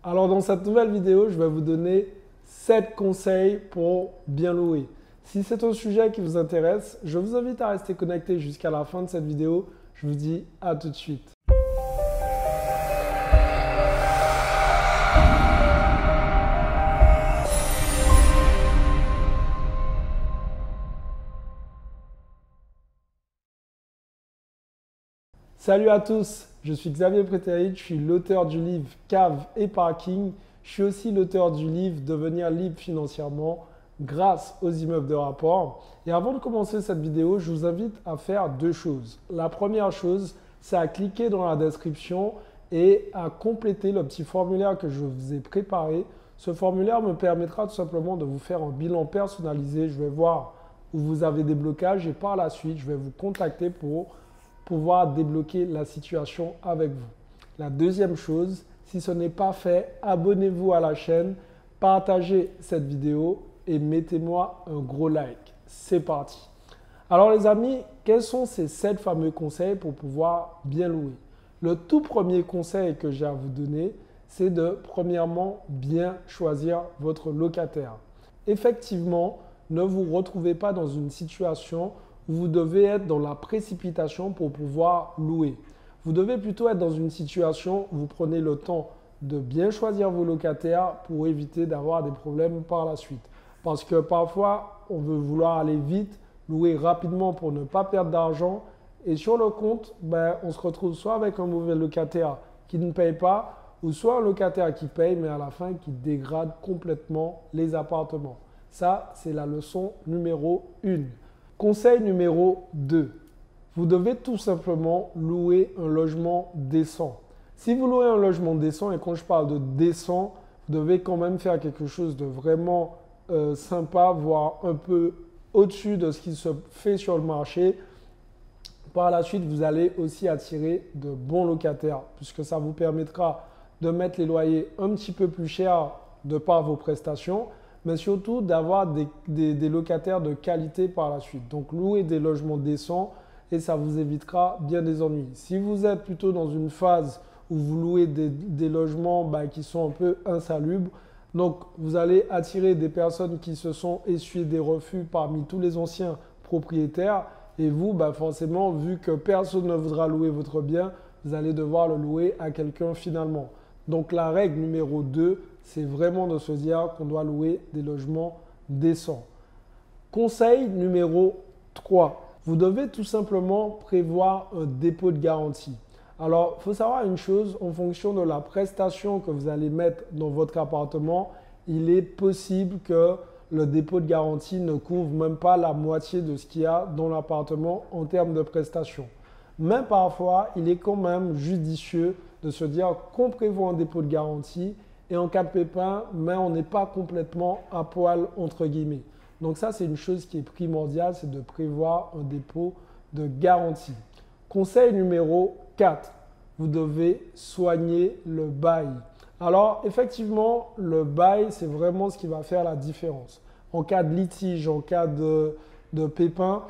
Alors dans cette nouvelle vidéo, je vais vous donner 7 conseils pour bien louer. Si c'est un sujet qui vous intéresse, je vous invite à rester connecté jusqu'à la fin de cette vidéo. Je vous dis à tout de suite. Salut à tous, je suis Xavier Prétérit, je suis l'auteur du livre Cave et Parking. Je suis aussi l'auteur du livre Devenir libre financièrement grâce aux immeubles de rapport. Et avant de commencer cette vidéo, je vous invite à faire deux choses. La première chose, c'est à cliquer dans la description et à compléter le petit formulaire que je vous ai préparé. Ce formulaire me permettra tout simplement de vous faire un bilan personnalisé. Je vais voir où vous avez des blocages et par la suite, je vais vous contacter pour pouvoir débloquer la situation avec vous. La deuxième chose, si ce n'est pas fait, abonnez-vous à la chaîne, partagez cette vidéo et mettez-moi un gros like. C'est parti. Alors les amis, quels sont ces 7 fameux conseils pour pouvoir bien louer? Le tout premier conseil que j'ai à vous donner, c'est de premièrement bien choisir votre locataire. Effectivement, ne vous retrouvez pas dans une situation où vous devez être dans la précipitation pour pouvoir louer. Vous devez plutôt être dans une situation où vous prenez le temps de bien choisir vos locataires pour éviter d'avoir des problèmes par la suite. Parce que parfois, on veut vouloir aller vite, louer rapidement pour ne pas perdre d'argent. Et sur le compte, on se retrouve soit avec un mauvais locataire qui ne paye pas, ou soit un locataire qui paye, mais à la fin qui dégrade complètement les appartements. Ça, c'est la leçon numéro 1. Conseil numéro 2, vous devez tout simplement louer un logement décent. Si vous louez un logement décent, et quand je parle de décent, vous devez quand même faire quelque chose de vraiment sympa, voire un peu au-dessus de ce qui se fait sur le marché. Par la suite, vous allez aussi attirer de bons locataires, puisque ça vous permettra de mettre les loyers un petit peu plus chers de par vos prestations, mais surtout d'avoir des locataires de qualité par la suite. Donc, louez des logements décents et ça vous évitera bien des ennuis. Si vous êtes plutôt dans une phase où vous louez des logements qui sont un peu insalubres, donc vous allez attirer des personnes qui se sont essuyées des refus parmi tous les anciens propriétaires et vous, forcément, vu que personne ne voudra louer votre bien, vous allez devoir le louer à quelqu'un finalement. Donc, la règle numéro 2, c'est vraiment de se dire qu'on doit louer des logements décents. Conseil numéro 3, vous devez tout simplement prévoir un dépôt de garantie. Alors, il faut savoir une chose, en fonction de la prestation que vous allez mettre dans votre appartement, il est possible que le dépôt de garantie ne couvre même pas la moitié de ce qu'il y a dans l'appartement en termes de prestations. Mais parfois, il est quand même judicieux de se dire qu'on prévoit un dépôt de garantie et en cas de pépin, mais on n'est pas complètement à poil entre guillemets. Donc ça, c'est une chose qui est primordiale, c'est de prévoir un dépôt de garantie. Conseil numéro 4, vous devez soigner le bail. Alors effectivement, le bail, c'est vraiment ce qui va faire la différence. En cas de litige, en cas de pépin,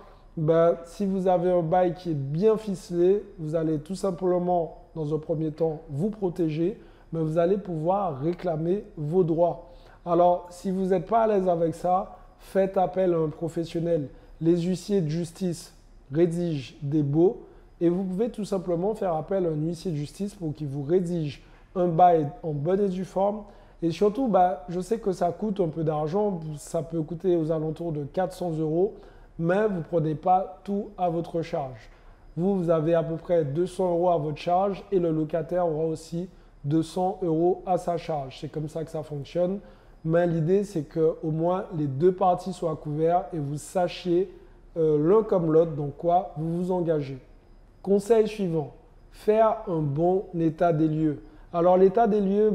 si vous avez un bail qui est bien ficelé, vous allez tout simplement, dans un premier temps, vous protéger, mais vous allez pouvoir réclamer vos droits. Alors, si vous n'êtes pas à l'aise avec ça, faites appel à un professionnel. Les huissiers de justice rédigent des baux et vous pouvez tout simplement faire appel à un huissier de justice pour qu'il vous rédige un bail en bonne et due forme. Et surtout, je sais que ça coûte un peu d'argent, ça peut coûter aux alentours de 400 €, mais vous ne prenez pas tout à votre charge. Vous avez à peu près 200 € à votre charge et le locataire aura aussi 200 € à sa charge. C'est comme ça que ça fonctionne. Mais l'idée, c'est qu'au moins les deux parties soient couvertes et vous sachiez l'un comme l'autre dans quoi vous vous engagez. Conseil suivant, faire un bon état des lieux. Alors l'état des lieux,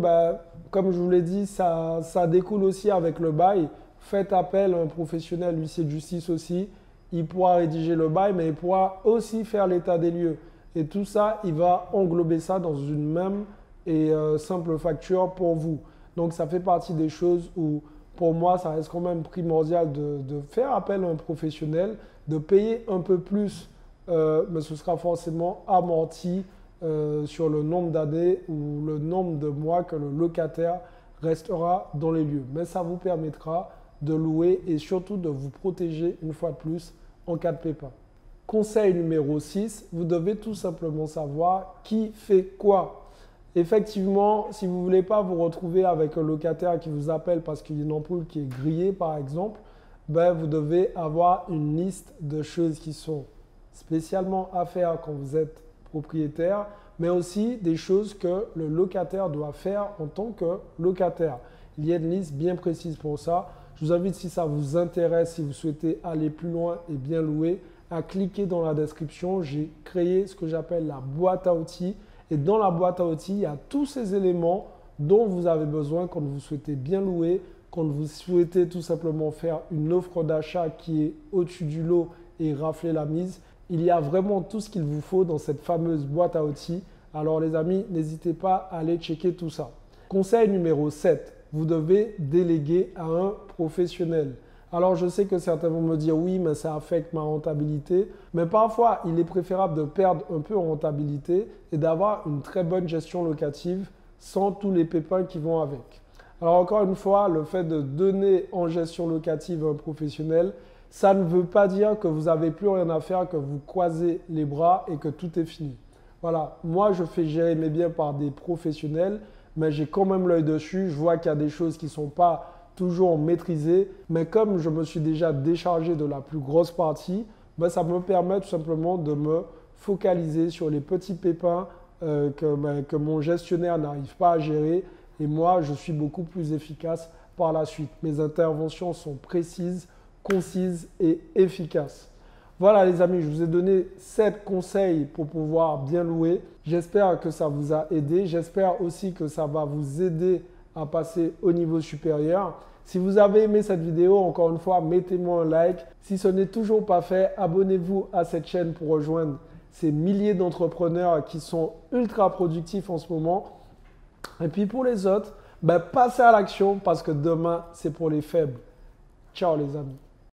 comme je vous l'ai dit, ça découle aussi avec le bail. Faites appel à un professionnel, huissier de justice aussi. Il pourra rédiger le bail, mais il pourra aussi faire l'état des lieux. Et tout ça, il va englober ça dans une même et simple facture pour vous. Donc, ça fait partie des choses où, pour moi, ça reste quand même primordial de faire appel à un professionnel, de payer un peu plus, mais ce sera forcément amorti sur le nombre d'années ou le nombre de mois que le locataire restera dans les lieux. Mais ça vous permettra de louer et surtout de vous protéger une fois de plus en cas de pépin. Conseil numéro 6, vous devez tout simplement savoir qui fait quoi. Effectivement, si vous ne voulez pas vous retrouver avec un locataire qui vous appelle parce qu'il y a une ampoule qui est grillée par exemple, ben, vous devez avoir une liste de choses qui sont spécialement à faire quand vous êtes propriétaire, mais aussi des choses que le locataire doit faire en tant que locataire. Il y a une liste bien précise pour ça. Je vous invite, si ça vous intéresse, si vous souhaitez aller plus loin et bien louer, à cliquer dans la description. J'ai créé ce que j'appelle la boîte à outils. Et dans la boîte à outils, il y a tous ces éléments dont vous avez besoin quand vous souhaitez bien louer, quand vous souhaitez tout simplement faire une offre d'achat qui est au-dessus du lot et rafler la mise. Il y a vraiment tout ce qu'il vous faut dans cette fameuse boîte à outils. Alors les amis, n'hésitez pas à aller checker tout ça. Conseil numéro 7, vous devez déléguer à un professionnel. Alors je sais que certains vont me dire oui, mais ça affecte ma rentabilité. Mais parfois, il est préférable de perdre un peu en rentabilité et d'avoir une très bonne gestion locative sans tous les pépins qui vont avec. Alors encore une fois, le fait de donner en gestion locative à un professionnel, ça ne veut pas dire que vous n'avez plus rien à faire, que vous croisez les bras et que tout est fini. Voilà, moi je fais gérer mes biens par des professionnels, mais j'ai quand même l'œil dessus. Je vois qu'il y a des choses qui ne sont pas toujours maîtrisées, mais comme je me suis déjà déchargé de la plus grosse partie, ben, ça me permet tout simplement de me focaliser sur les petits pépins que mon gestionnaire n'arrive pas à gérer. Et moi, je suis beaucoup plus efficace par la suite. Mes interventions sont précises, concises et efficaces. Voilà les amis, je vous ai donné 7 conseils pour pouvoir bien louer. J'espère que ça vous a aidé. J'espère aussi que ça va vous aider à passer au niveau supérieur. Si vous avez aimé cette vidéo, encore une fois, mettez-moi un like. Si ce n'est toujours pas fait, abonnez-vous à cette chaîne pour rejoindre ces milliers d'entrepreneurs qui sont ultra productifs en ce moment. Et puis pour les autres, ben, passez à l'action parce que demain, c'est pour les faibles. Ciao les amis.